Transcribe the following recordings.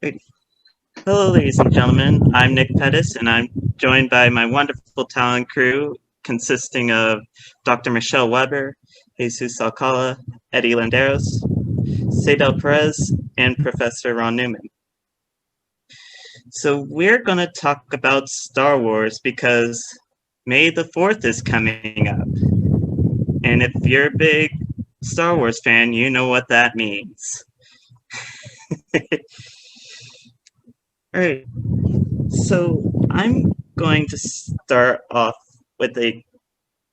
Great. Hello, ladies and gentlemen. I'm Nick Pettis, and I'm joined by my wonderful Talon crew consisting of Dr. Michele Weber, Jesus Alcala, Eddie Landeros, Seydel Perez, and Professor Ron Newman. So we're going to talk about Star Wars because May the 4th is coming up. And if you're a big Star Wars fan, you know what that means. All right. So I'm going to start off with a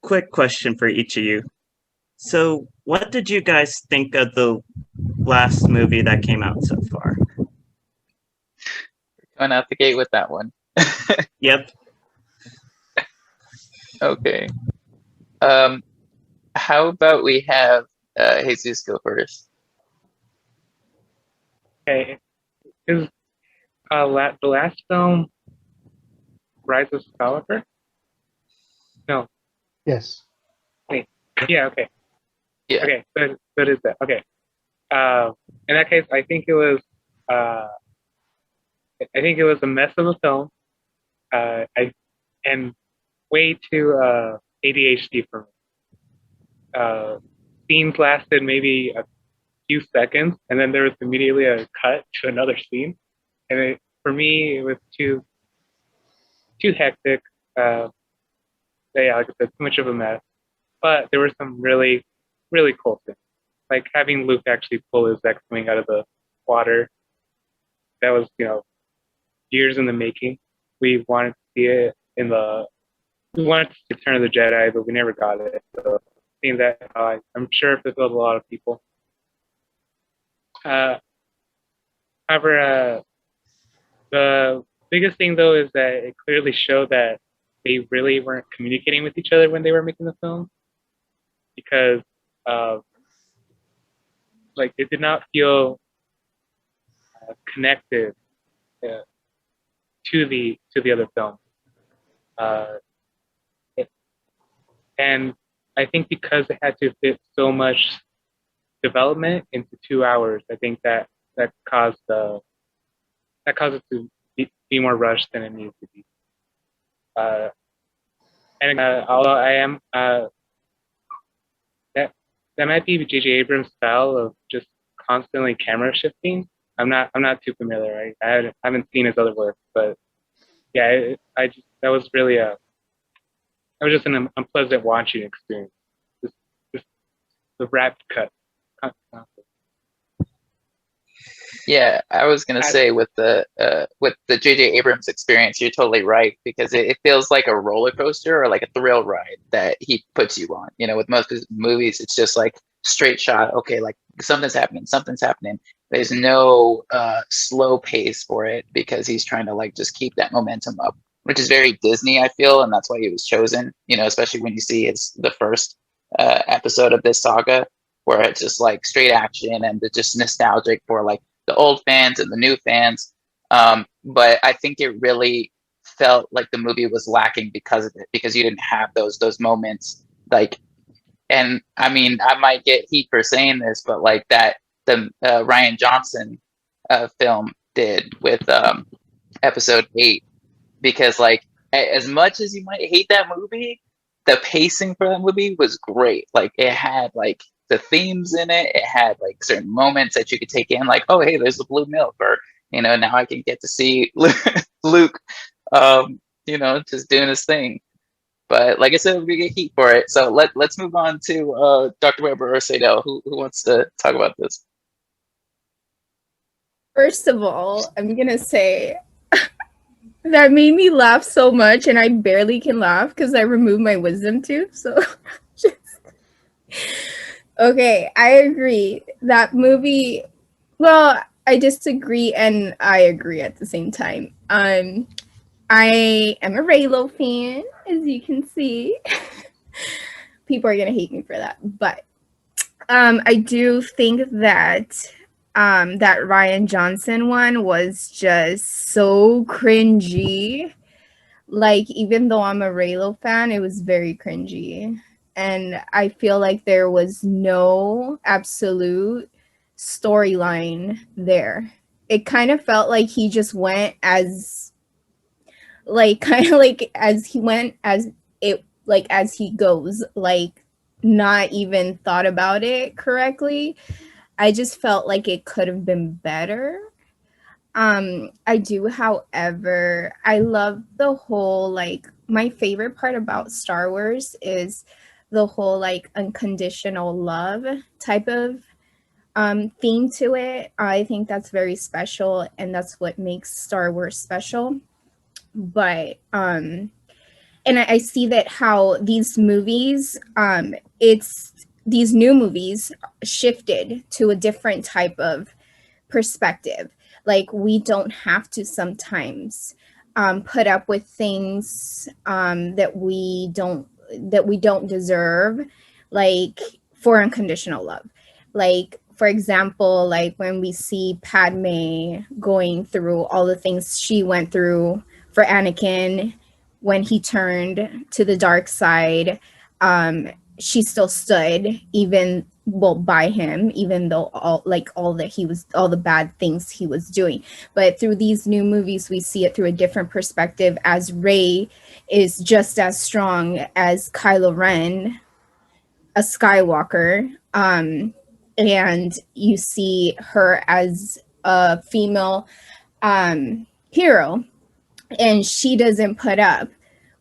quick question for each of you. So, what did you guys think of the last movie that came out so far? Going out the gate with that one. Yep. Okay. How about we have Jesus go first? Okay, is the last film Rise of Skywalker? No. Yes. Wait. Yeah. Okay. Yeah. Okay. Good is that? Okay. In that case, I think it was. I think it was a mess of a film. And way too ADHD for me. Scenes lasted maybe a few seconds, and then there was immediately a cut to another scene, and for me, it was too hectic. Yeah, like I said, too much of a mess. But there were some really, really cool things, like having Luke actually pull his X-wing out of the water. That was, years in the making. We wanted to see it we wanted to see Return of the Jedi, but we never got it. So seeing that, I'm sure it fulfilled a lot of people. However, the biggest thing though is that it clearly showed that they really weren't communicating with each other when they were making the film, because it did not feel connected to the other film, and I think because it had to fit so much development into 2 hours, I think that caused it to be more rushed than it needed to be. And although I am that might be J.J. Abrams' style of just constantly camera shifting. I'm not too familiar. I haven't seen his other work, but yeah, that was really just an unpleasant watching experience. Just the rapid cut. Yeah, I was gonna say with the J.J. Abrams experience, you're totally right, because it feels like a roller coaster or like a thrill ride that he puts you on. With most of his movies, it's just like straight shot. Okay, like something's happening, something's happening. There's no slow pace for it because he's trying to like just keep that momentum up, which is very Disney, I feel, and that's why he was chosen. Especially when you see the first episode of this saga, where it's just like straight action and it's just nostalgic for like the old fans and the new fans. But I think it really felt like the movie was lacking because of it, because you didn't have those moments. Like, and I mean, I might get heat for saying this, but like that the Rian Johnson film did with episode 8, because like as much as you might hate that movie, the pacing for that movie was great. Like it had like the themes in it. It had like certain moments that you could take in, like, oh, hey, there's the blue milk, or now I can get to see Luke, just doing his thing. But like I said, we get heat for it. So let's move on to Dr. Weber or Seydel. Who wants to talk about this? First of all, I'm gonna say that made me laugh so much, and I barely can laugh because I removed my wisdom tooth. So okay, I agree. That movie, well, I disagree and I agree at the same time. I am a Raylo fan, as you can see. People are gonna hate me for that, but I do think that that Rian Johnson one was just so cringy. Like, even though I'm a Raylo fan, it was very cringy. And I feel like there was no absolute storyline there. it kind of felt like he just went as like kind of like as he went as it like as he goes, like not even thought about it correctly. I just felt like it could have been better. I do, however, I love the whole, like, my favorite part about Star Wars is the whole like unconditional love type of theme to it. I think that's very special, and that's what makes Star Wars special. But and I see that how these movies, it's these new movies shifted to a different type of perspective. Like, we don't have to sometimes put up with things that we don't deserve, like for unconditional love. Like, for example, like when we see Padme going through all the things she went through for Anakin when he turned to the dark side, she still stood even by him, even though all the bad things he was doing. But through these new movies, we see it through a different perspective, as Rey is just as strong as Kylo Ren, a Skywalker, and you see her as a female hero, and she doesn't put up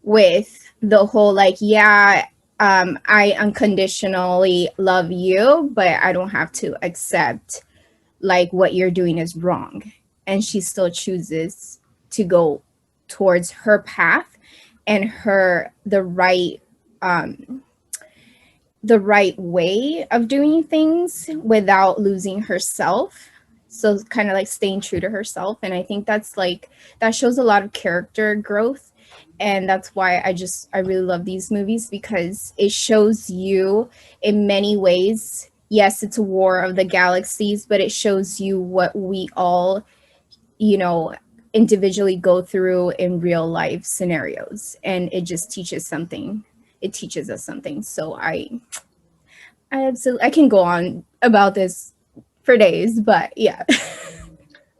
with the whole like, yeah, I unconditionally love you, but I don't have to accept like what you're doing is wrong. And she still chooses to go towards her path and the right way of doing things without losing herself. So it's kind of like staying true to herself. And I think that shows a lot of character growth. And that's why I really love these movies, because it shows you in many ways. Yes, it's a war of the galaxies, but it shows you what we all, individually go through in real life scenarios. And it just teaches something. It teaches us something. So I can go on about this for days, but yeah.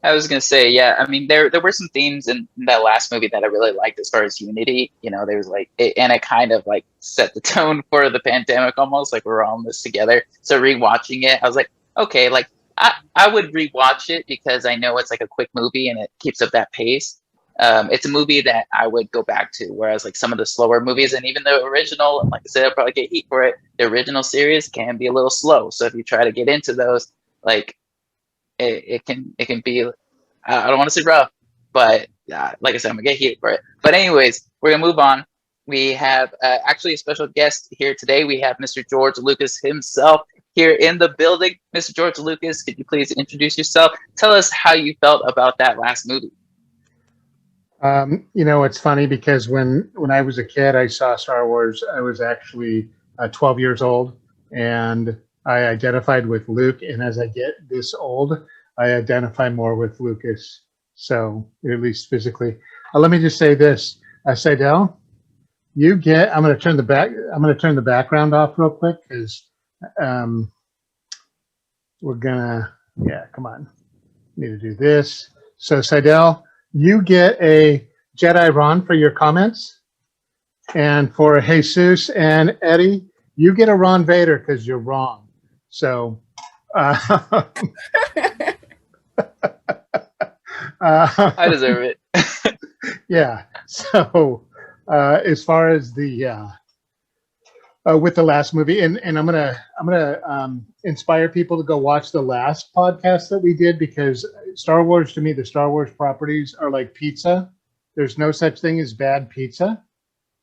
I was gonna say, yeah. I mean, there were some themes in that last movie that I really liked as far as unity. There was like, and it kind of like set the tone for the pandemic almost. Like, we're all in this together. So rewatching it, I was like, okay, like I would rewatch it because I know it's like a quick movie and it keeps up that pace. It's a movie that I would go back to. Whereas like some of the slower movies, and even the original, like I said, I'll probably get heat for it. The original series can be a little slow. So if you try to get into those, like, it can be, I don't want to say rough, but like I said, I'm gonna get heat for it. But anyways, we're gonna move on. We have actually a special guest here today. We have Mr. George Lucas himself here in the building. Mr. George Lucas, could you please introduce yourself? Tell us how you felt about that last movie. It's funny because when I was a kid, I saw Star Wars. I was actually 12 years old, and I identified with Luke. And as I get this old, I identify more with Lucas. So at least physically. Let me just say this, Seydel, I'm going to turn the background off real quick because we're gonna. Yeah, come on. Need to do this. So Seydel, you get a Jedi Ron for your comments, and for Jesus and Eddie, you get a Ron Vader because you're wrong. So I deserve it. Yeah. So as far as the with the last movie, and I'm gonna inspire people to go watch the last podcast that we did, because Star Wars, to me, the Star Wars properties are like pizza. There's no such thing as bad pizza.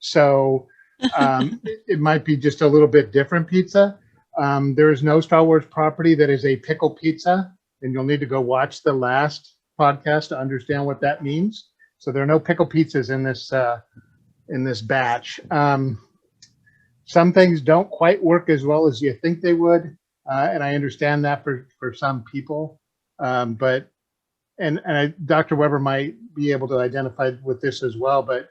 So it might be just a little bit different pizza. There is no Star Wars property that is a pickle pizza, and you'll need to go watch the last podcast to understand what that means. So there are no pickle pizzas in this batch. Some things don't quite work as well as you think they would, and I understand that for some people. But Dr. Weber might be able to identify with this as well. But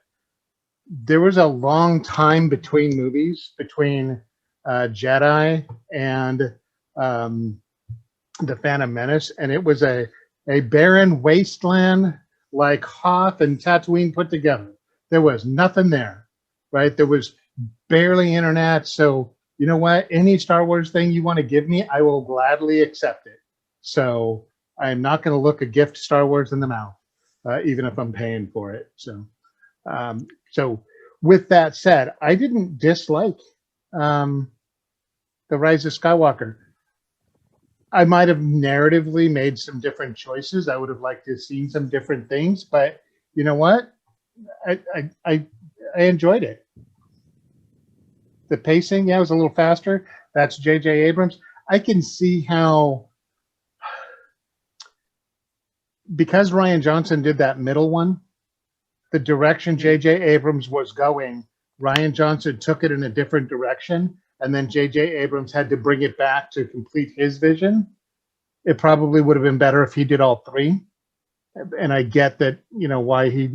there was a long time between movies, between Jedi and the Phantom Menace, and it was a a barren wasteland like Hoth and Tatooine put together. There was nothing there, right? There was barely internet. So you know what? Any Star Wars thing you want to give me, I will gladly accept it. So I'm not going to look a gift Star Wars in the mouth, even if I'm paying for it. So with that said, I didn't dislike The Rise of Skywalker. I might have narratively made some different choices. I would have liked to have seen some different things, but you know what? I enjoyed it. The pacing, yeah, was a little faster. That's J.J. Abrams. I can see how, because Rian Johnson did that middle one, the direction J.J. Abrams was going, Rian Johnson took it in a different direction, and then J.J. Abrams had to bring it back to complete his vision. It probably would have been better if he did all three. And I get that, you know, why he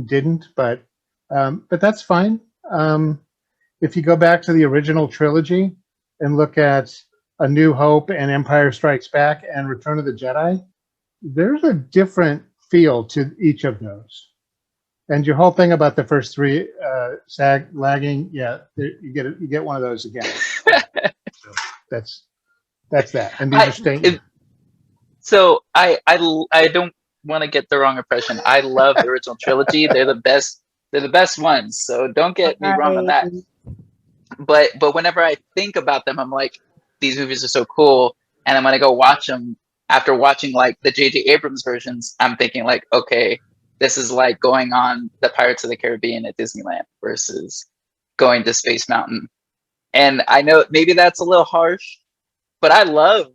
didn't, but that's fine. If you go back to the original trilogy and look at A New Hope and Empire Strikes Back and Return of the Jedi, there's a different feel to each of those. And your whole thing about the first three lagging, yeah, you get one of those again. So that's that. And these are staying. So I don't want to get the wrong impression. I love the original trilogy. They're the best. They're the best ones. So don't get me wrong on that. But whenever I think about them, I'm like, these movies are so cool. And I'm gonna go watch them after watching like the J.J. Abrams versions. I'm thinking like, okay, this is like going on the Pirates of the Caribbean at Disneyland versus going to Space Mountain. And I know maybe that's a little harsh, but I love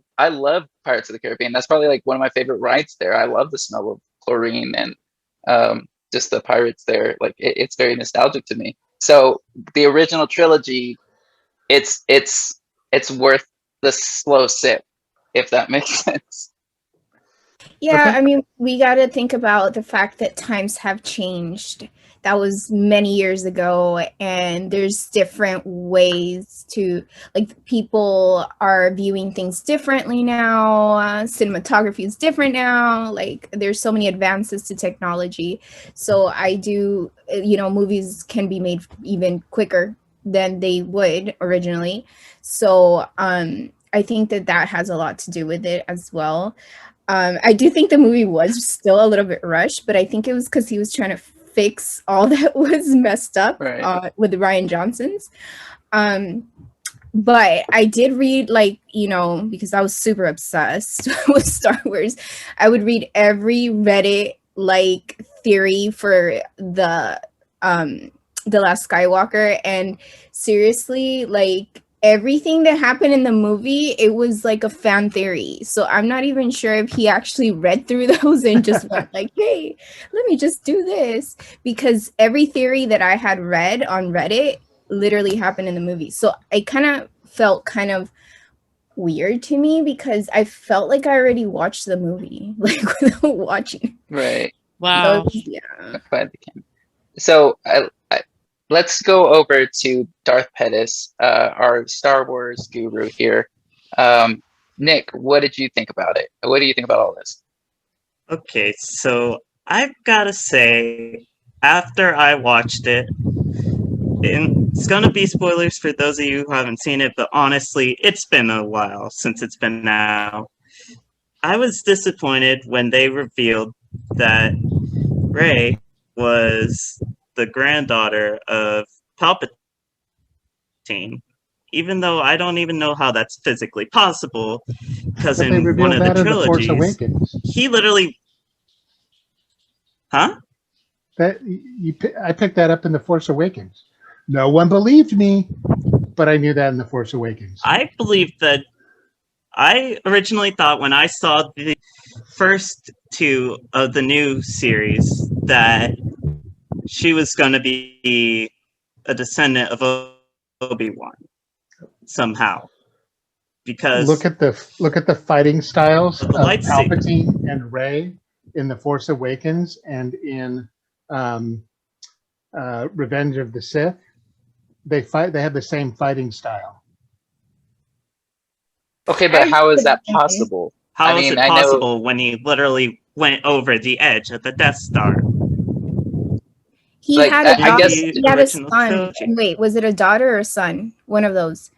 Pirates of the Caribbean. That's probably like one of my favorite rides there. I love the smell of chlorine and just the pirates there. Like it's very nostalgic to me. So the original trilogy, it's worth the slow sip, if that makes sense. Yeah, Okay. I mean, we got to think about the fact that times have changed. That was many years ago, and there's different ways to, like, people are viewing things differently now. Cinematography is different now. Like, there's so many advances to technology. So I do, movies can be made even quicker than they would originally. So I think that has a lot to do with it as well. I do think the movie was still a little bit rushed, but I think it was because he was trying to fix all that was messed up with the Rian Johnsons. But I did read, because I was super obsessed with Star Wars, I would read every Reddit theory for the Last Skywalker, and seriously, everything that happened in the movie, it was like a fan theory. So I'm not even sure if he actually read through those and just went like, hey, let me just do this. Because every theory that I had read on Reddit literally happened in the movie. So it kind of felt kind of weird to me because I felt like I already watched the movie, without watching. Right. Wow. So let's go over to Darth Pettis, our Star Wars guru here. Nick, what did you think about it? What do you think about all this? Okay, so I've got to say, after I watched it, and it's going to be spoilers for those of you who haven't seen it, but honestly, it's been a while since it's been out. I was disappointed when they revealed that Rey was the granddaughter of Palpatine, even though I don't even know how that's physically possible, because in one of the trilogies, he literally... Huh? I picked that up in The Force Awakens. No one believed me, but I knew that in The Force Awakens. I believed that. I originally thought when I saw the first two of the new series that she was going to be a descendant of Obi-Wan somehow, because look at the fighting styles of Palpatine and Rey in The Force Awakens and in Revenge of the Sith. They have the same fighting style. Okay, but how is that possible? How is mean, it I know- possible when he literally went over the edge of the Death Star? He Like, had a I daughter. guess- He had a Original son. trilogy. Wait, was it a daughter or a son? One of those.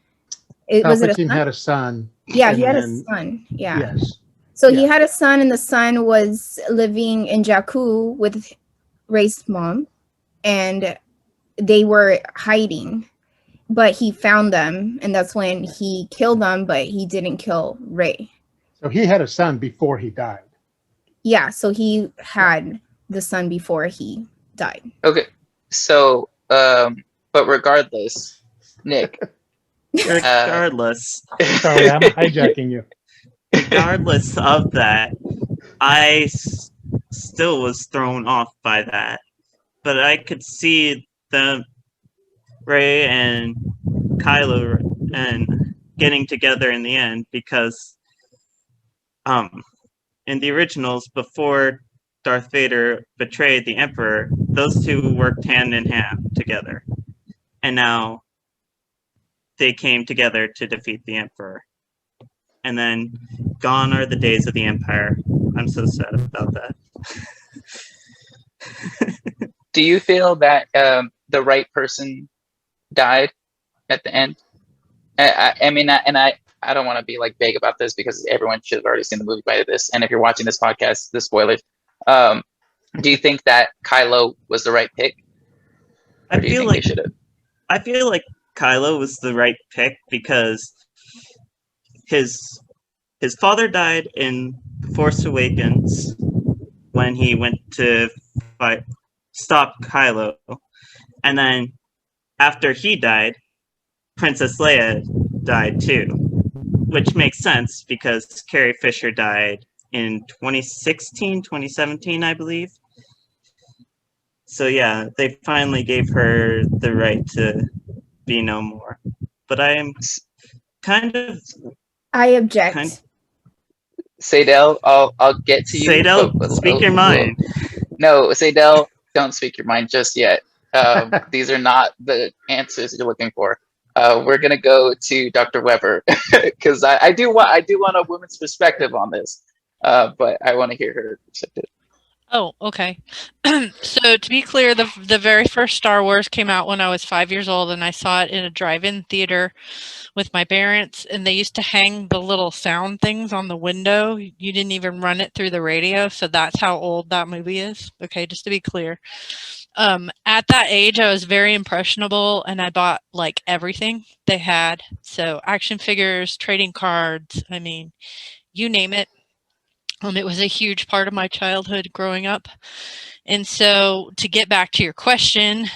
Was it a Palpatine son? had a son. Yeah, and he had a then- son. Yeah. Yes. So he Yeah. had a son, and the son was living in Jakku with Rey's mom, and they were hiding. But he found them, and that's when he killed them. But he didn't kill Rey. So he had a son before he died. Yeah, so he had the son before he died. Okay, so but regardless, Nick. Regardless, Sorry, I'm hijacking you. regardless of that, I still was thrown off by that. But I could see them, Rey and Kylo, and getting together in the end because, in the originals, before Darth Vader betrayed the Emperor, those two worked hand in hand together, and now they came together to defeat the Emperor. And then, gone are the days of the Empire. I'm so sad about that. Do you feel that the right person died at the end? I mean, I don't want to be like vague about this because everyone should have already seen the movie by this. And if you're watching this podcast, the spoilers. Do you think that Kylo was the right pick? Or do you think they should have? I feel like Kylo was the right pick because his father died in Force Awakens when he went to stop Kylo, and then after he died, Princess Leia died too, which makes sense because Carrie Fisher died in 2017, I believe. So yeah, they finally gave her the right to be no more. But I am kind of... I object. Seydel, I'll get to you. Seydel, speak your mind. No, Seydel, don't speak your mind just yet. These are not the answers you're looking for. We're gonna go to Dr. Weber because I do want a woman's perspective on this, but I want to hear her perspective. Oh, okay. So to be clear, the very first Star Wars came out when I was 5 years old, and I saw it in a drive-in theater with my parents, and they used to hang the little sound things on the window. You didn't even run it through the radio, so that's how old that movie is. Okay, just to be clear. At that age, I was very impressionable, and I bought like everything they had. So action figures, trading cards, I mean, you name it. It was a huge part of my childhood growing up. And so to get back to your question,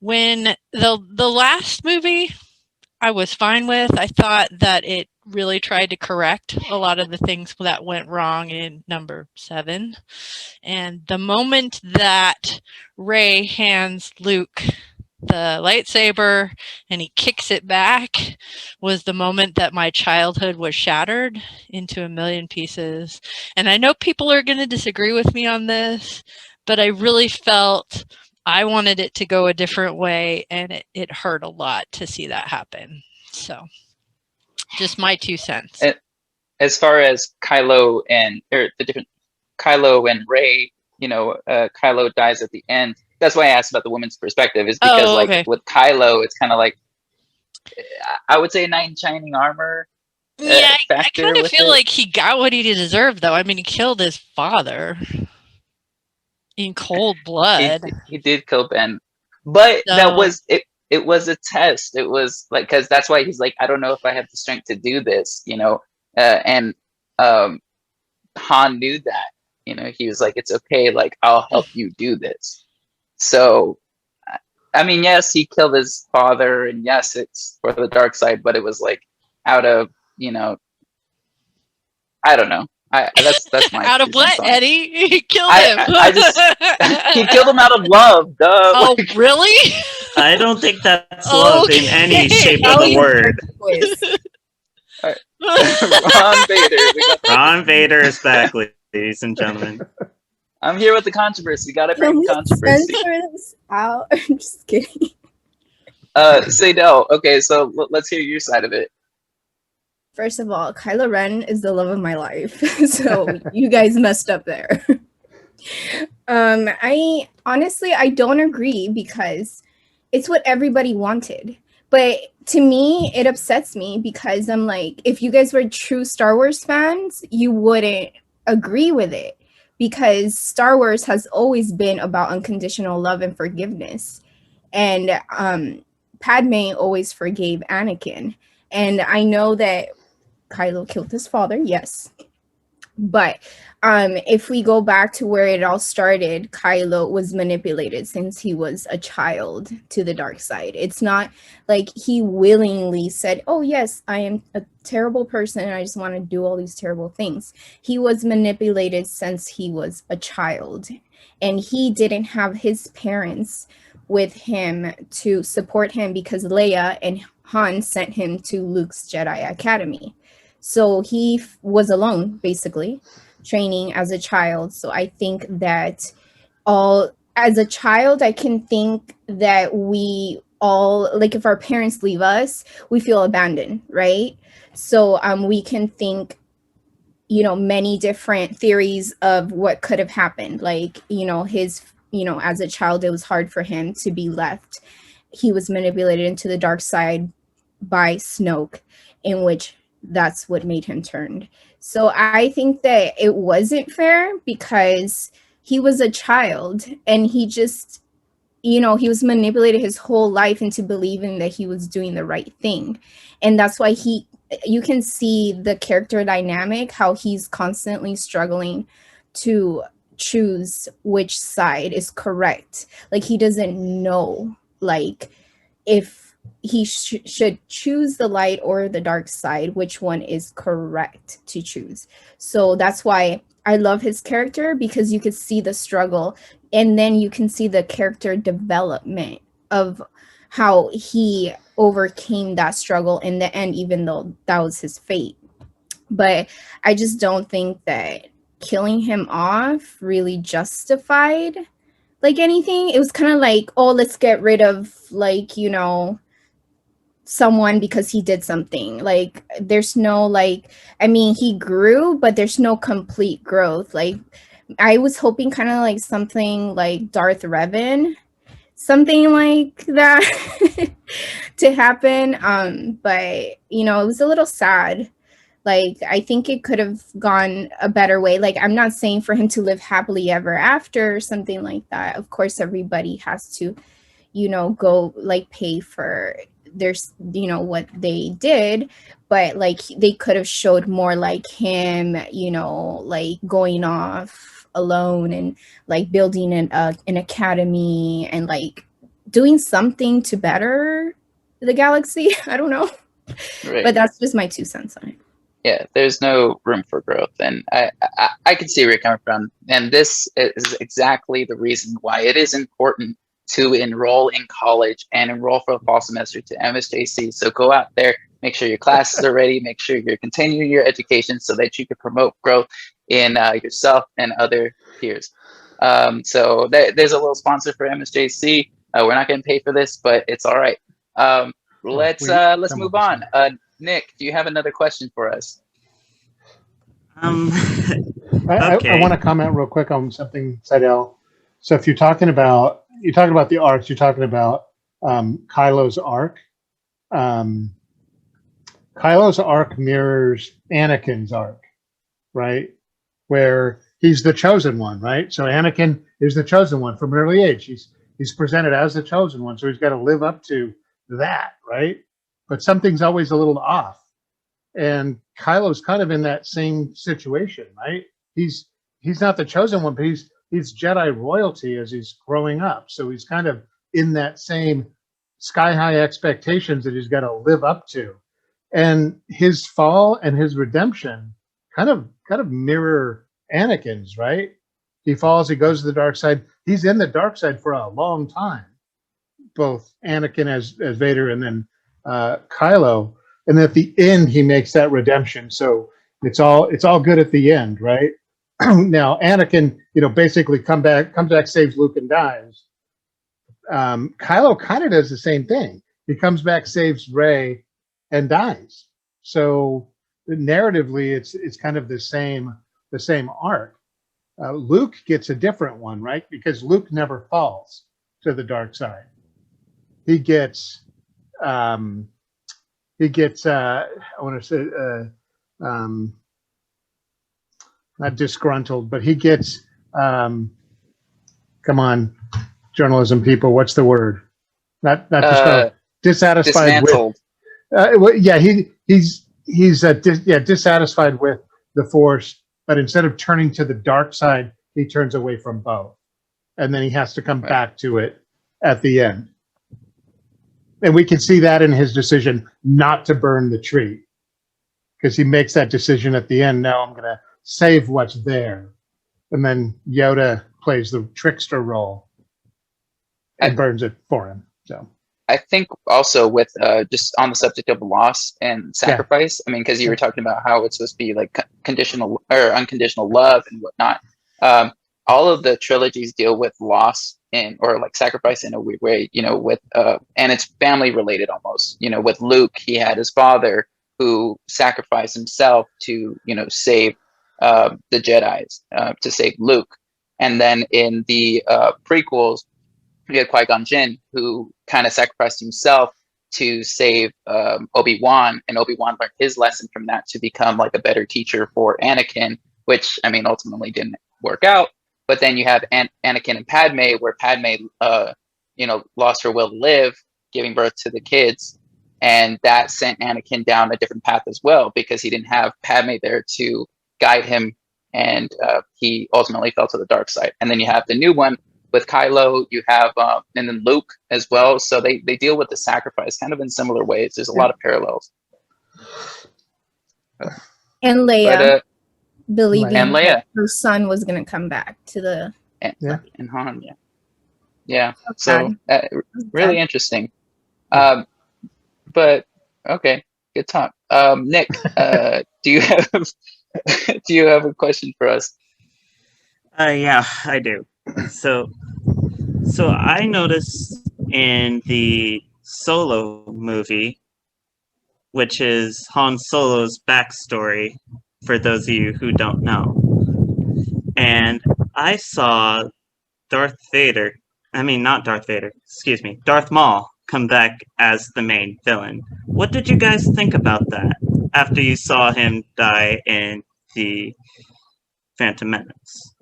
when the last movie I was fine with, I thought that it really tried to correct a lot of the things that went wrong in number 7. And the moment that Rey hands Luke the lightsaber and he kicks it back was the moment that my childhood was shattered into a million pieces. And I know people are going to disagree with me on this, but I really felt I wanted it to go a different way, and it hurt a lot to see that happen. So just my 2 cents. As far as Kylo and Rey, Kylo dies at the end. That's why I asked about the woman's perspective, is because like with Kylo, it's kind of like, I would say, a knight in shining armor. Yeah, I kind of feel like he got what he deserved, though. I mean, he killed his father in cold blood. He did kill Ben, but that was it. It was a test. It was like, because that's why he's like, I don't know if I have the strength to do this, and Han knew that, he was like, it's okay, like, I'll help you do this. So, I mean, yes, he killed his father, and yes, it's for the dark side, but it was like out of, I don't know. That's my out of what, Eddie? He killed him. He killed him out of love. Duh. Oh, really? I don't think that's love in any shape of the word. Ron Vader. Ron Vader is back, ladies and gentlemen. I'm here with the controversy. Got to bring controversy. Censor this out. I'm just kidding. Seydel, okay, so let's hear your side of it. First of all, Kylo Ren is the love of my life. So you guys messed up there. I honestly, I don't agree because it's what everybody wanted. But to me, it upsets me because I'm like, if you guys were true Star Wars fans, you wouldn't agree with it, because Star Wars has always been about unconditional love and forgiveness. And Padme always forgave Anakin. And I know that Kylo killed his father, yes. But if we go back to where it all started, Kylo was manipulated since he was a child to the dark side. It's not like he willingly said, oh, yes, I am a terrible person and I just want to do all these terrible things. He was manipulated since he was a child. And he didn't have his parents with him to support him because Leia and Han sent him to Luke's Jedi Academy. So he was alone, basically, training as a child. So I think that as a child, I can think that we all, like if our parents leave us, we feel abandoned, right? So we can think, many different theories of what could have happened. Like, as a child, it was hard for him to be left. He was manipulated into the dark side by Snoke, in which that's what made him turned. So I think that it wasn't fair because he was a child and he just, he was manipulated his whole life into believing that he was doing the right thing. And that's why you can see the character dynamic, how he's constantly struggling to choose which side is correct. Like he doesn't know, like if he should choose the light or the dark side, which one is correct to choose. So that's why I love his character, because you could see the struggle and then you can see the character development of how he overcame that struggle in the end, even though that was his fate. But I just don't think that killing him off really justified like anything. It was kind of like, oh, let's get rid of someone because he did something. Like there's no he grew, but there's no complete growth. Like I was hoping kind of like something like Darth Revan, something like that to happen. But it was a little sad. Like I think it could have gone a better way. Like I'm not saying for him to live happily ever after or something like that. Of course everybody has to go pay for there's what they did, but they could have showed more like him going off alone and building an academy and doing something to better the galaxy. I don't know, right. But that's just my 2 cents on it. Yeah, there's no room for growth, and I can see where you're coming from, and this is exactly the reason why it is important to enroll in college and enroll for a fall semester to MSJC. So go out there, make sure your classes are ready, make sure you're continuing your education so that you can promote growth in yourself and other peers. So there's a little sponsor for MSJC. We're not going to pay for this, but it's all right. Let's move on. Nick, do you have another question for us? Okay. I want to comment real quick on something, Seydel. So if you're talking about the arcs, you're talking about Kylo's arc. Kylo's arc mirrors Anakin's arc, right? Where he's the chosen one, right? So Anakin is the chosen one from an early age. He's presented as the chosen one, so he's got to live up to that, right? But something's always a little off. And Kylo's kind of in that same situation, right? He's not the chosen one, but he's Jedi royalty as he's growing up. So he's kind of in that same sky high expectations that he's got to live up to. And his fall and his redemption kind of mirror Anakin's, right? He falls, he goes to the dark side. He's in the dark side for a long time. Both Anakin as Vader and then Kylo. And at the end, he makes that redemption. So it's all good at the end, right? Now Anakin, basically comes back, saves Luke, and dies. Kylo kind of does the same thing. He comes back, saves Rey, and dies. So narratively, it's kind of the same arc. Luke gets a different one, right? Because Luke never falls to the dark side. He gets I want to say not disgruntled, but he gets come on, journalism people, what's the word? Not dissatisfied dismantled. with he's dissatisfied with the Force, but instead of turning to the dark side, he turns away from both, and then he has to come back to it at the end. And we can see that in his decision not to burn the tree, because he makes that decision at the end. Now I'm going to save what's there, and then Yoda plays the trickster role and burns it for him. So I think also with just on the subject of loss and sacrifice, I mean, because you were talking about how it's supposed to be like conditional or unconditional love and whatnot. All of the trilogies deal with loss or like sacrifice in a weird way, with and it's family related almost. With Luke, he had his father who sacrificed himself to save the Jedis, to save Luke, and then in the prequels, we had Qui-Gon Jinn, who kind of sacrificed himself to save Obi-Wan, and Obi-Wan learned his lesson from that to become like a better teacher for Anakin, which I mean ultimately didn't work out. But then you have Anakin and Padme, where Padme, lost her will to live, giving birth to the kids, and that sent Anakin down a different path as well, because he didn't have Padme there to guide him, and he ultimately fell to the dark side. And then you have the new one with Kylo, you have, and then Luke as well. So they deal with the sacrifice kind of in similar ways. There's a lot of parallels. And Leia, believing and Leia, that her son was going to come back to the... and Han, yeah. So really interesting. But okay, good talk. Nick, do you have a question for us? Yeah, I do. So I noticed in the Solo movie, which is Han Solo's backstory, for those of you who don't know, and I saw Darth Maul come back as the main villain. What did you guys think about that after you saw him die in the Phantom Menace?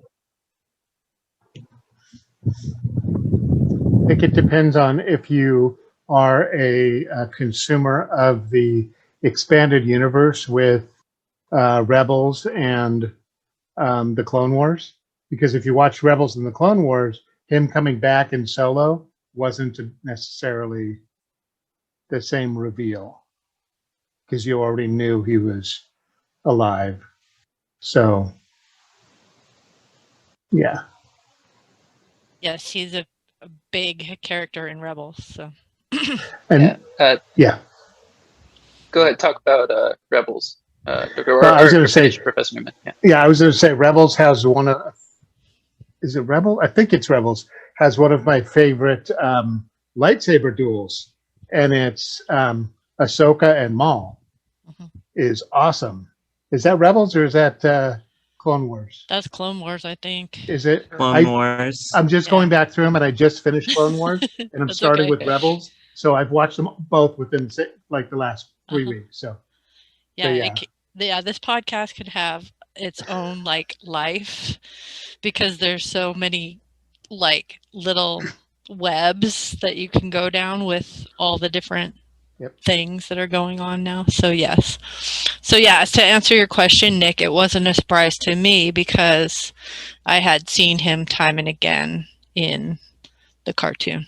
I think it depends on if you are a consumer of the expanded universe with Rebels and the Clone Wars. Because if you watch Rebels and the Clone Wars, him coming back in Solo wasn't necessarily the same reveal, because you already knew he was alive. So, yeah. Yes, he's a big character in Rebels. So, And go ahead, talk about Rebels. I was going to say Professor Newman. I was going to say Rebels has one of. Is it Rebel? I think it's Rebels. Has one of my favorite lightsaber duels, and it's Ahsoka and Maul. Is awesome. Is that Rebels or is that Clone Wars? That's Clone Wars, I think. Is it Clone Wars? I'm just going back through them, and I just finished Clone Wars, and I'm starting with Rebels. So I've watched them both within like the last 3 weeks. So this podcast could have its own like life, because there's so many like little webs that you can go down with all the different things that are going on now. So yes. So to answer your question, Nick, it wasn't a surprise to me because I had seen him time and again in the cartoon.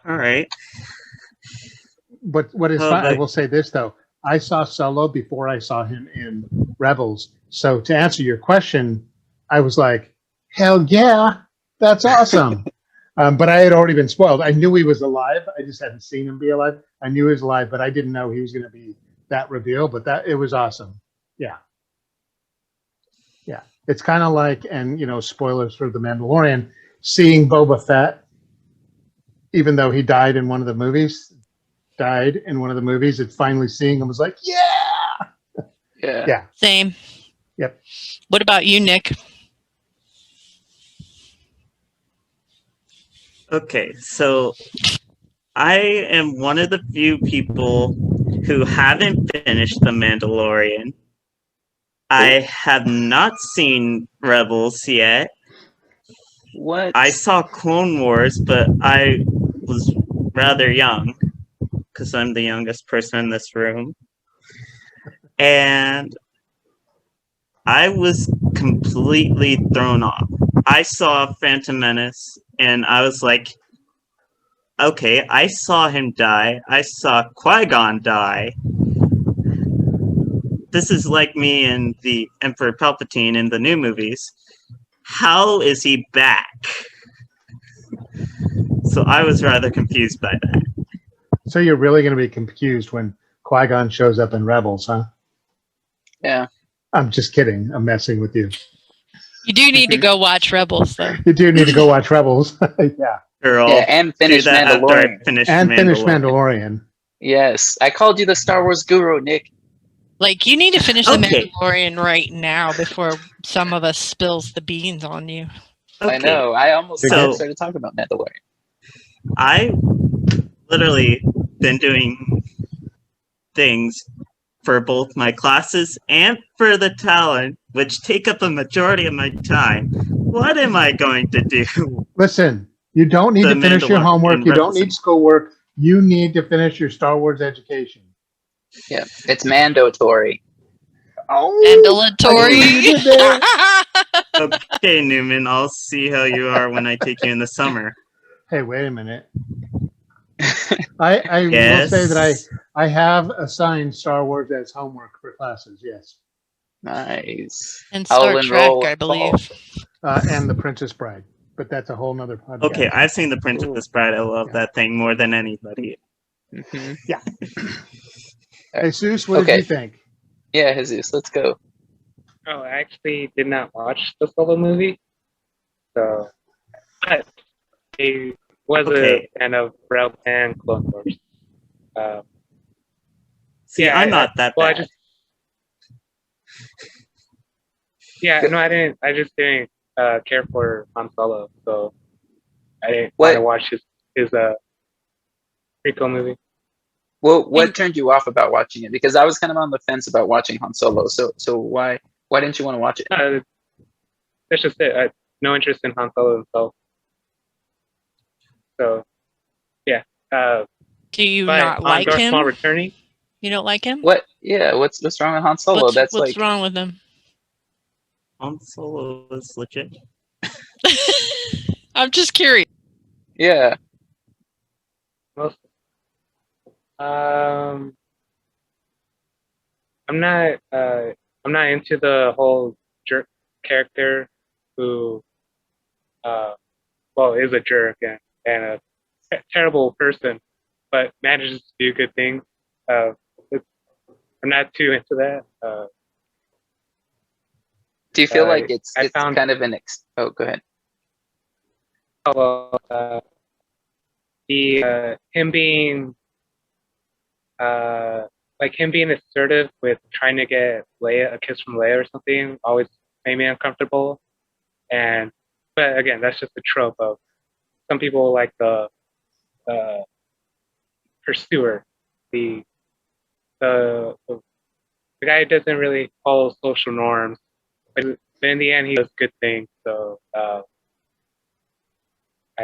All right. But what is fun, I will say this though, I saw Solo before I saw him in Rebels. So to answer your question, I was like, hell yeah, that's awesome. But I had already been spoiled. I knew he was alive. I just hadn't seen him be alive. I knew he was alive, but I didn't know he was going to be that reveal. But it was awesome. Yeah. It's kind of like, and spoilers for The Mandalorian, seeing Boba Fett, even though he died in one of the movies, died in one of the movies, and finally seeing him was like, yeah, Yeah. yeah. Same. Yep. What about you, Nick? Okay, so I am one of the few people who haven't finished The Mandalorian. I have not seen Rebels yet. What? I saw Clone Wars, but I was rather young because I'm the youngest person in this room. And I was completely thrown off. I saw Phantom Menace and I was like, okay, I saw him die. I saw Qui-Gon die. This is like me and the Emperor Palpatine in the new movies. How is he back? So I was rather confused by that. So you're really going to be confused when Qui-Gon shows up in Rebels, huh? Yeah. I'm just kidding. I'm messing with you. You do need to go watch Rebels, though. You do need to go watch Rebels. Yeah. Sure, Yeah, and finish do that after Mandalorian. I finish And finish Mandalorian. Mandalorian. Yes. I called you the Star Wars guru, Nick. Like, you need to finish Okay. The Mandalorian right now before some of us spills the beans on you. Okay. I know. I almost So- started talking about Mandalorian. I literally been doing things for both my classes and for the Talon, which take up a majority of my time. What am I going to do? Listen, you don't need The to finish your Mandalorian homework. You don't Rebels. need schoolwork. You need to finish your Star Wars education. Yeah. It's mandatory. Oh, Mandalatory. Okay, Newman, I'll see how you are when I take you in the summer. Hey, wait a minute. I Yes. will say that I have assigned Star Wars as homework for classes, yes. Nice. And I'll Star Trek, enroll I believe. And The Princess Bride. But that's a whole nother podcast. Okay, I've seen The Princess Bride. I love that thing more than anybody. Mhm. Hey, Seuss, what did Okay. you think? Yeah, Jesus, let's go. Oh, I actually did not watch the Solo movie, so but I was Okay. a fan of Rebels and Clone Wars. See, Yeah, I'm not that well, bad. I didn't. I just didn't care for Han Solo, so I didn't What- want to watch his prequel movie. Well, what turned you off about watching it? Because I was kind of on the fence about watching Han Solo. So why didn't you want to watch it? That's just it. I had no interest in Han Solo himself. So, yeah. Do you But not on like Darth him? Maul returning, You don't like him? What? Yeah. What's wrong with Han Solo? What's Like, wrong with him? Han Solo is legit. I'm just curious. yeah. most. I'm not. I'm not into the whole jerk character who, well, is a jerk and a terrible person, but manages to do good things. I'm not too into that. Do you feel like it's I found- kind of oh, go ahead. Him being him being assertive with trying to get Leia a kiss from Leia or something always made me uncomfortable. But again, that's just a trope of some people like the pursuer, the guy who doesn't really follow social norms, but in the end he does good things. So I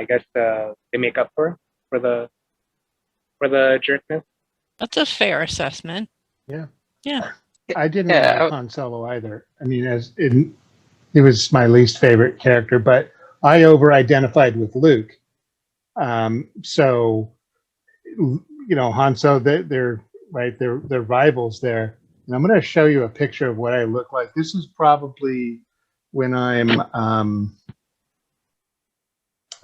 guess they make up for the jerkness. That's a fair assessment. Yeah. Yeah. I didn't Yeah, like Han Solo either. I mean, he was my least favorite character, but I over-identified with Luke. So, Han Solo, they're right, they're rivals there. And I'm going to show you a picture of what I look like. This is probably when I'm,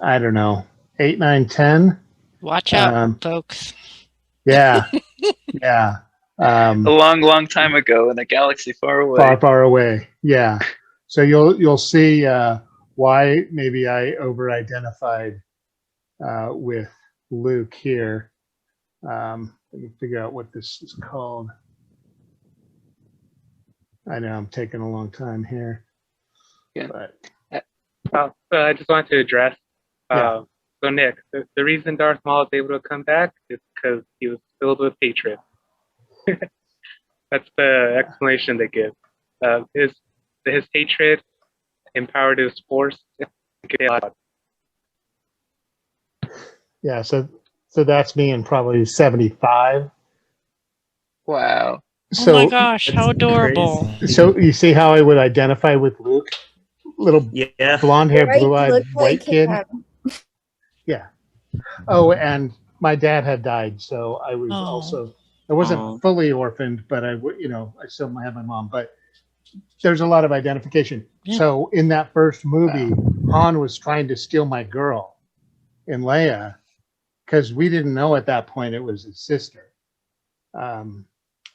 I don't know, 8, 9, 10. Watch out, folks. Yeah, yeah. A long time ago in a galaxy far away. Far away. Yeah. So you'll see why maybe I over-identified with Luke here. Let me figure out what this is called. I know I'm taking a long time here. Yeah. But So I just wanted to address. Yeah. So Nick, the reason Darth Maul is able to come back is because he was filled with hatred. That's the explanation they give. His hatred empowered his force. yeah, so that's me in probably 75. Wow. Oh my gosh, how adorable. So you see how I would identify with Luke? Little Yeah. blonde hair, Right, blue eyed look white like kid. him. Yeah. Oh, and my dad had died, so I was Oh. also I wasn't Oh. fully orphaned, but I still have my mom. But there's a lot of identification. Yeah. So in that first movie, Han was trying to steal my girl in Leia because we didn't know at that point it was his sister.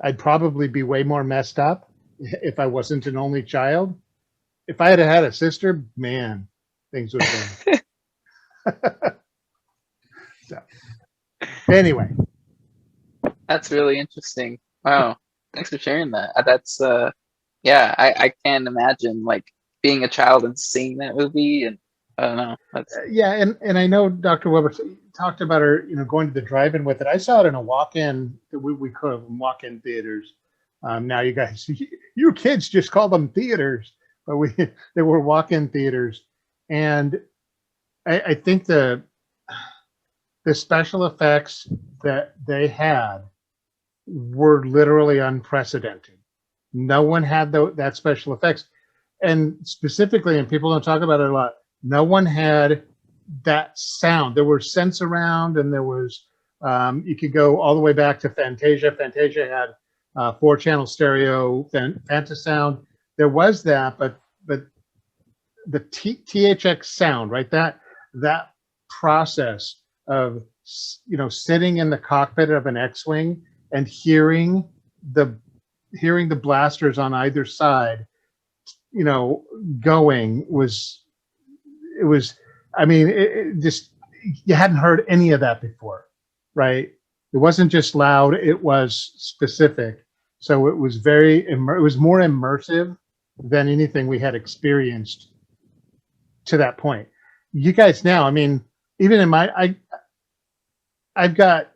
I'd probably be way more messed up if I wasn't an only child. If I had had a sister, man, things would have been. So, anyway. That's really interesting. Wow. Thanks for sharing that. That's yeah, I can't imagine like being a child and seeing that movie, and I don't know. That's Yeah, and I know Dr. Weber talked about her, going to the drive-in with it. I saw it in a walk-in. We call them walk-in theaters. Now you guys, you kids just call them theaters, but they were walk-in theaters, and I think the special effects that they had were literally unprecedented. No one had that special effects, and specifically, and people don't talk about it a lot, no one had that sound. There were scents around, and there was you could go all the way back to Fantasia. Fantasia had 4-channel stereo Fantasound. There was that, but the THX sound, right? That process of sitting in the cockpit of an X-wing and hearing the blasters on either side, going was. I mean, it just, you hadn't heard any of that before, right? It wasn't just loud; it was specific. So it was it was more immersive than anything we had experienced to that point. You guys now, I mean, even in I've got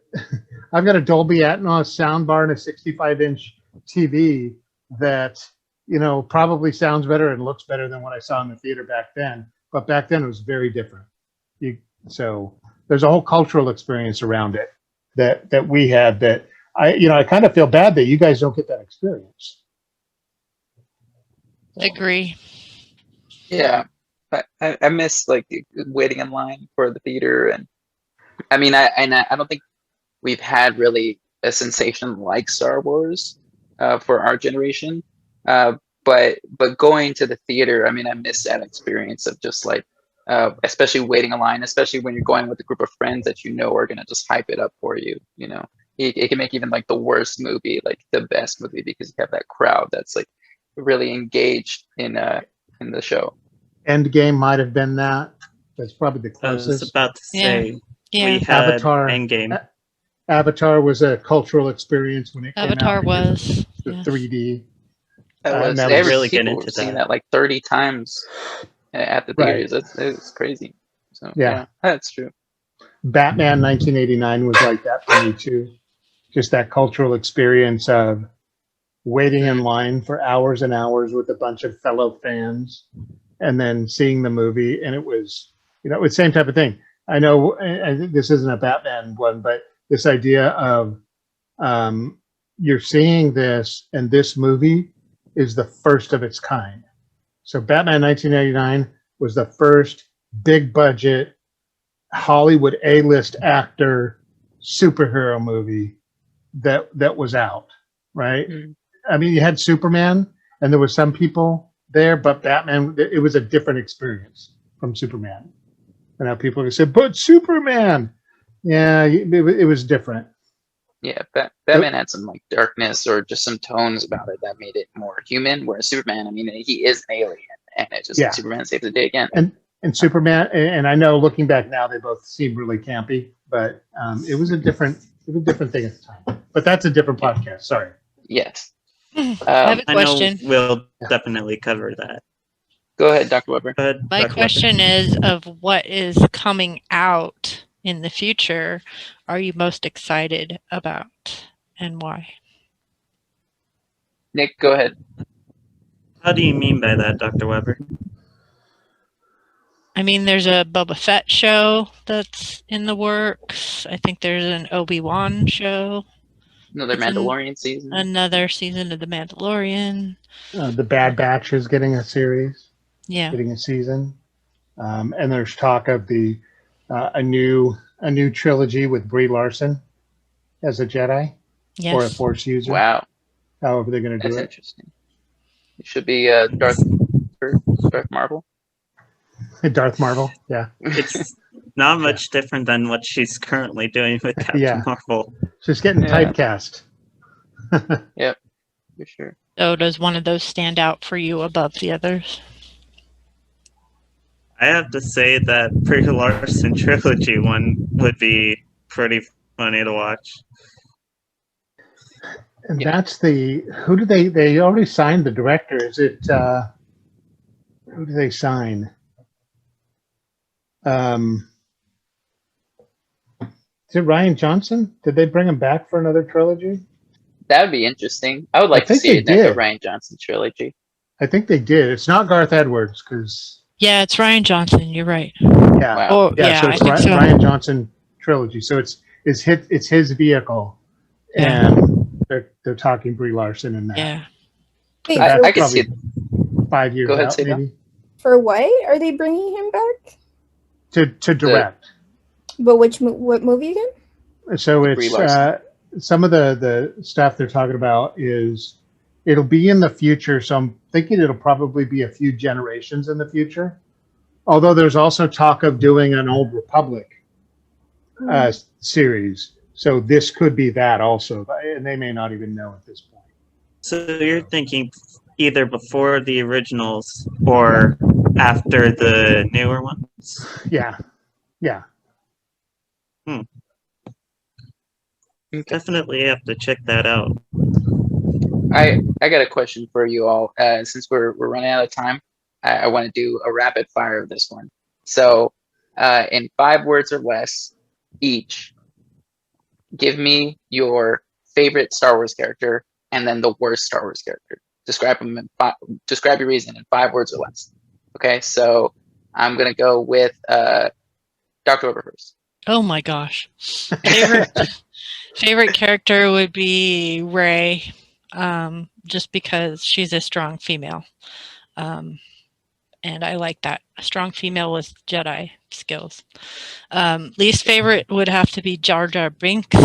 a Dolby Atmos soundbar and a 65-inch TV that probably sounds better and looks better than what I saw in the theater back then. But back then it was very different. So there's a whole cultural experience around it that we had that I kind of feel bad that you guys don't get that experience. Agree. yeah. I miss like waiting in line for the theater, and I mean I don't think we've had really a sensation like Star Wars for our generation. But going to the theater, I mean, I miss that experience of just like, especially waiting in line, especially when you're going with a group of friends that are going to just hype it up for you. It can make even like the worst movie like the best movie because you have that crowd that's like really engaged in the show. Endgame might have been that. That's probably the I was closest. about to say Yeah. we had Avatar. Endgame. Avatar was a cultural experience when it came Avatar out. was. The Yes. 3D. That that was was really people get were into seeing that. that like 30 times at the Right. theaters. It's crazy. So Yeah. yeah, that's true. Batman 1989 was like that for me too. Just that cultural experience of waiting in line for hours and hours with a bunch of fellow fans and then seeing the movie. And it was, it was the same type of thing. I know this isn't a Batman one, but this idea of you're seeing this, and this movie is the first of its kind. So Batman 1989 was the first big budget Hollywood A-list actor superhero movie that was out, right? Mm. I mean, you had Superman, and there were some people there, but Batman, it was a different experience from Superman. And now people said, but Superman, yeah, it was different. Yeah, Batman had some like darkness or just some tones about it that made it more human. Whereas Superman, I mean, he is an alien, and it just Superman saves the day again. And Superman, and I know looking back now, they both seem really campy, but it was a different was a different thing at the time. But that's a different podcast. Sorry. Yes. I have a I know question. we'll definitely cover that. Go ahead, Dr. Weber. Go ahead, My Dr. Weber. question is of what is coming out in the future are you most excited about and why? Nick, go ahead. How do you mean by that, Dr. Weber? I mean, there's a Boba Fett show that's in the works. I think there's an Obi-Wan show. Another It's Mandalorian season. Another season of The Mandalorian. The Bad Batch is getting a series, Yeah. getting a season, and there's talk of a new trilogy with Brie Larson as a Jedi Yes. or a Force user. Wow, However they're going to that's do it. interesting. It should be Darth Marvel. Darth Marvel, yeah. It's not much different than what she's currently doing with Captain Yeah. Marvel. She's getting Yeah. typecast. For sure. So does one of those stand out for you above the others? I have to say that Brie Larson trilogy one would be pretty funny to watch. And Yeah. that's who do they already signed the director? Is it who do they sign? Is it Ryan Johnson? Did they bring him back for another trilogy? That would be interesting. I would like to think see they a did. Ryan Johnson trilogy. I think they did. It's not Garth Edwards because Yeah, it's Ryan Johnson. You're right. yeah, Wow. Oh, yeah. yeah, So I it's think so. Ryan Johnson trilogy. So it's his vehicle, Yeah. and they're talking Brie Larson in that. Yeah. Wait, I for, could see. probably 5 years Go ahead, out, Seydel. maybe for what are they bringing him back? to direct. But what movie again? So Brie it's Larson. some of the stuff they're talking about is it'll be in the future. So I'm thinking it'll probably be a few generations in the future. Although there's also talk of doing an Old Republic series. So this could be that also, and they may not even know at this point. So you're thinking either before the originals or after the newer ones? Yeah. Definitely have to check that out. I got a question for you all. Since we're running out of time, I want to do a rapid fire of this one. So, in 5 words or less each, give me your favorite Star Wars character and then the worst Star Wars character. Describe them. Describe your reason in 5 words or less. Okay, so I'm gonna go with Dr. Weber first. Oh my gosh. Favorite character would be Rey, just because she's a strong female. And I like that. A strong female with Jedi skills. Least favorite would have to be Jar Jar Binks,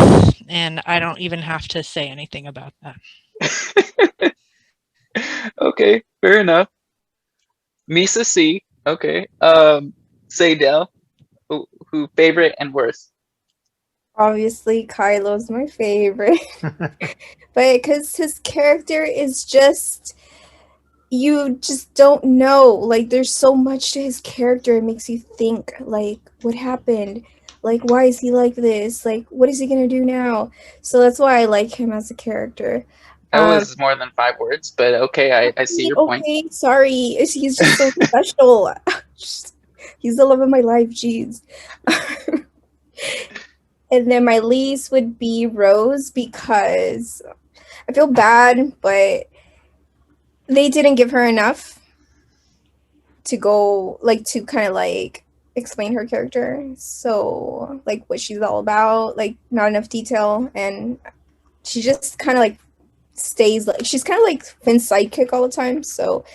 and I don't even have to say anything about that. Okay, fair enough. Misa C. Okay. Seydel, who favorite and worst? Obviously, Kylo's my favorite, but because his character is just, you just don't know. Like, there's so much to his character. It makes you think, like, what happened? Like, why is he like this? Like, what is he gonna do now? So that's why I like him as a character. That was more than 5 words, but okay, I see your point. Okay, sorry. He's just so special. He's the love of my life. Jeez. And then my least would be Rose because I feel bad, but they didn't give her enough to go, like, to kind of like explain her character. So, like, what she's all about, like, not enough detail, and she just kind of like stays, like, she's kind of like Finn's sidekick all the time. So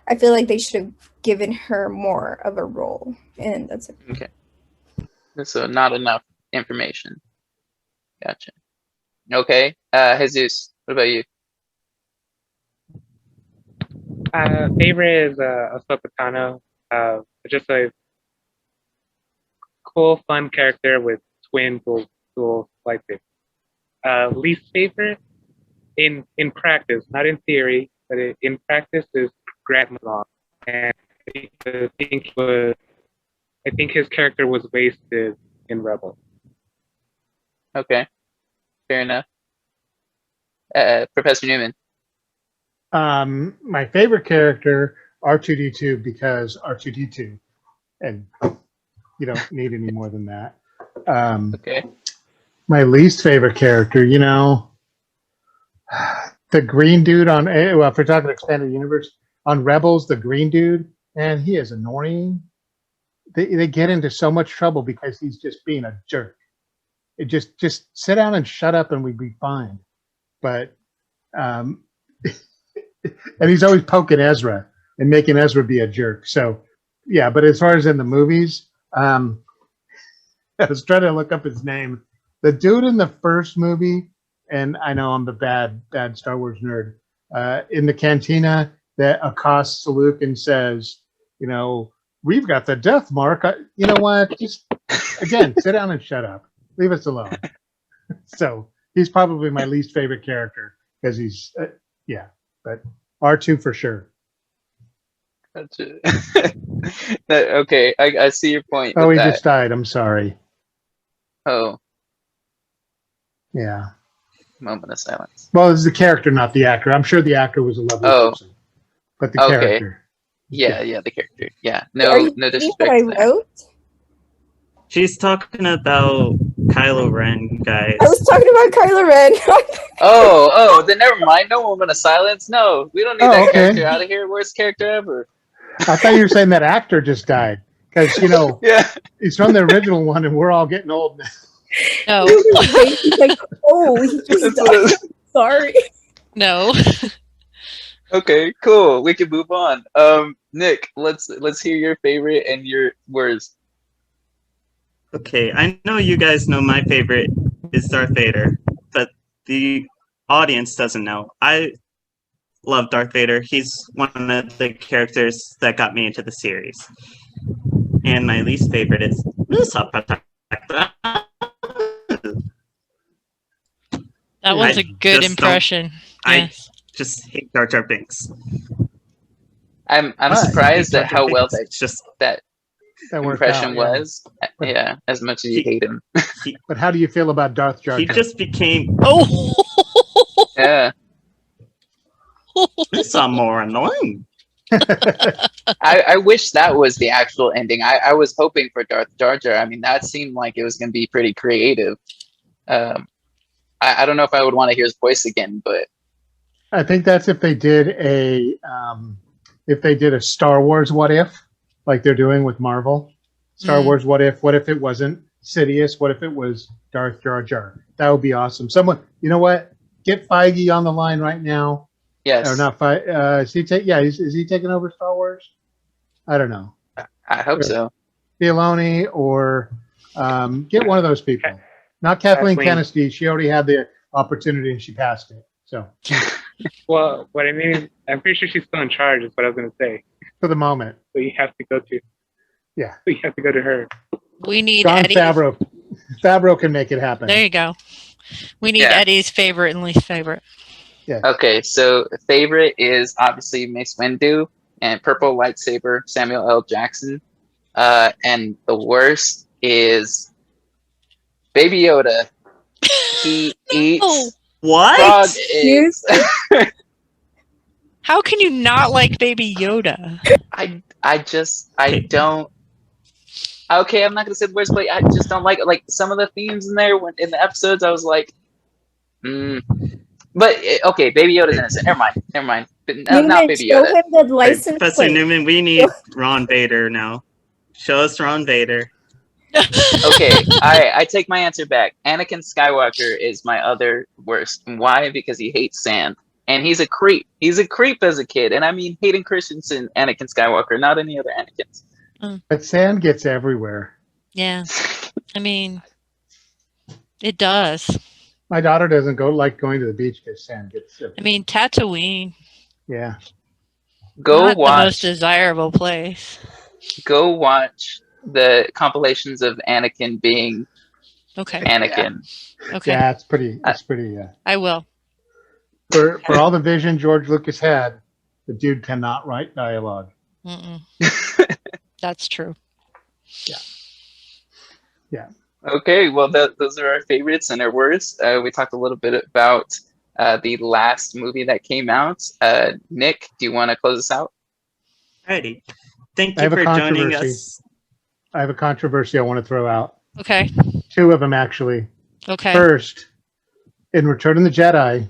I feel like they should have given her more of a role, and that's it. Okay. So not enough information. Gotcha. Okay. Jesus, what about you? Favorite is Ahsoka Tano. Just a cool, fun character with twin dual lightsabers. Least favorite in practice, not in theory, but in practice is Grant Malone, and I think his character was wasted in Rebels. Okay. Fair enough. Professor Newman. My favorite character, R2D2, because R2D2, and you don't need any more than that. Okay. My least favorite character, the green dude on, well, if we're talking expanded universe, on Rebels, the green dude, man, he is annoying. They get into so much trouble because he's just being a jerk. It just sit down and shut up and we'd be fine. But and he's always poking Ezra and making Ezra be a jerk. So yeah, but as far as in the movies, I was trying to look up his name. The dude in the first movie, and I know I'm the bad Star Wars nerd, in the cantina that accosts Luke and says, we've got the death mark. You know what? Just, again, sit down and shut up. Leave us alone. So he's probably my least favorite character because he's, but R2 for sure. Gotcha. Okay, I see your point. Oh, with he that. just died. I'm sorry. Oh, Yeah. moment of silence. Well, it's the character, not the actor. I'm sure the actor was a lovely person. But the Okay. character. Yeah, the character. Yeah, Are no you reading disrespect. what I to that. wrote? She's talking about Kylo Ren, guys. I was talking about Kylo Ren. Oh, then never mind. No moment of silence. No, we don't need that Okay. character out of here. Worst character ever. I thought you were saying that actor just died. Because, Yeah. he's from the original one and we're all getting old now. No, He's like, oh, he just That's what died. it- Sorry. no. Okay, cool. We can move on. Nick, let's hear your favorite and your worst. Okay, I know you guys know my favorite is Darth Vader, but the audience doesn't know. I love Darth Vader. He's one of the characters that got me into the series. And my least favorite is That was I a good just impression. I Yes. just hate Jar Jar Binks. I'm What? surprised Jar at Jar how well Binks. that It's just that That worked impression out, yeah. was. Yeah, as much as you hate him. But how do you feel about Darth Jar he Jar? just became Oh. Yeah. some more annoying. I wish that was the actual ending. I was hoping for Darth Jar Jar. I mean, that seemed like it was going to be pretty creative. I don't know if I would want to hear his voice again, but I think that's if they did a Star Wars what if, like they're doing with Marvel. Star Wars what if it wasn't Sidious? What if it was Darth Jar Jar? That would be awesome. Someone, you know what? Get Feige on the line right now. yes, Or not Feige. Is he taking over Star Wars? I don't know. I hope so. Filoni or get one of those people. Not Kathleen Kathleen. Kennedy. She already had the opportunity and she passed it. So Well, what I mean is, I'm pretty sure she's still in charge, is what I was going to say. for the moment, So you have to go to. Yeah. So you have to go to her. We need John Eddie. Favreau. Favreau can make it happen. There you go. We need Yeah. Eddie's favorite and least favorite. Okay, so favorite is obviously Mace Windu and purple lightsaber Samuel L. Jackson, and the worst is Baby Yoda. He eats Oh, frog What? eggs. how can you not like Baby Yoda? I don't. Okay, I'm not gonna say the worst, but I just don't like some of the themes in there. When in the episodes, I was like, But okay, Baby Yoda's innocent. Never mind. But not Newman, Baby show Yoda. him the license Professor plate. Newman, we need Ron Vader now. Show us Ron Vader. Okay, I take my answer back. Anakin Skywalker is my other worst. Why? Because he hates sand. And he's a creep. He's a creep as a kid. And I mean Hayden Christensen, Anakin Skywalker, not any other Anakins. But sand gets everywhere. Yeah. I mean, it does. My daughter doesn't like going to the beach because sand gets everywhere. I mean, Tatooine, Yeah. Go not the most watch desirable place. the compilations of Anakin being Okay. Anakin. Okay. Yeah, it's pretty I will. for all the vision George Lucas had, the dude cannot write dialogue. Mm-mm. That's true. Okay, well, those are our favorites and our worst. We talked a little bit about the last movie that came out. Nick, do you want to close us out? Alrighty. Thank I you have a for joining controversy. us. I have a controversy I want to throw out. Okay. Two of them, actually. Okay. First, in Return of the Jedi,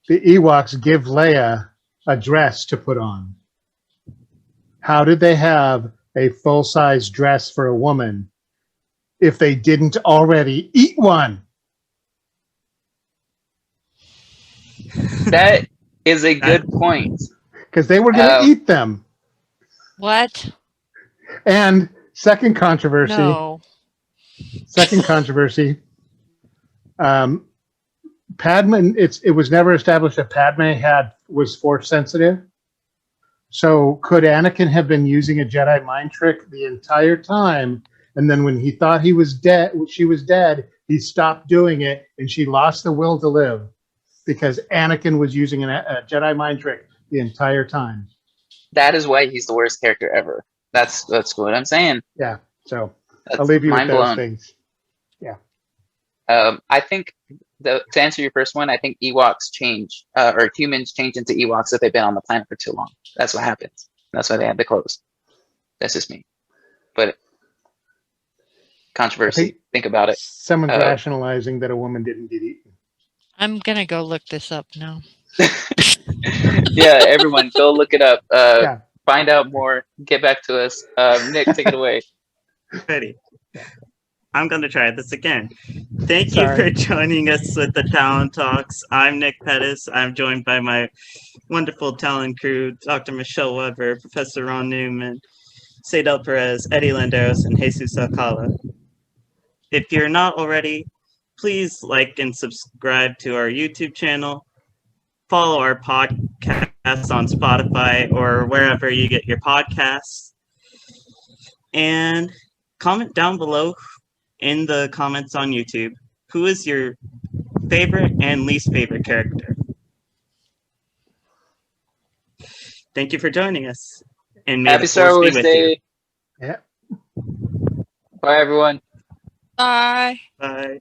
the Ewoks give Leia a dress to put on. How did they have a full-size dress for a woman if they didn't already eat one? That is a good point. Because they were going to eat them. What? And second controversy. No. Second controversy. Padme. It was never established that Padme was force sensitive. So could Anakin have been using a Jedi mind trick the entire time? And then when he thought he was dead, she was dead, he stopped doing it, and she lost the will to live because Anakin was using a Jedi mind trick the entire time. That is why he's the worst character ever. That's what I'm saying. Yeah. So That's I'll leave you with mind those blown. things. Yeah. I think to answer your first one, I think Ewoks change, or humans change into Ewoks if they've been on the planet for too long. That's what happens. That's why they had to close. That's just me. But controversy. Think about it. Someone's rationalizing that a woman didn't get eaten. I'm gonna go look this up now. Yeah, everyone, go look it up. Yeah. Find out more. Get back to us. Nick, take it away. Ready. I'm going to try this again. Thank Sorry. you for joining us with the Talon Talks. I'm Nick Pettis. I'm joined by my wonderful Talon crew, Dr. Michele Weber, Professor Ron Newman, Seydel Perez, Eddie Landeros, and Jesus Alcala. If you're not already, please like and subscribe to our YouTube channel. Follow our podcasts on Spotify or wherever you get your podcasts. And comment down below in the comments on YouTube, who is your favorite and least favorite character? Thank you for joining us. And may Happy the Star Force be Wars with Day. Yeah. Bye, everyone. Bye. you. Bye.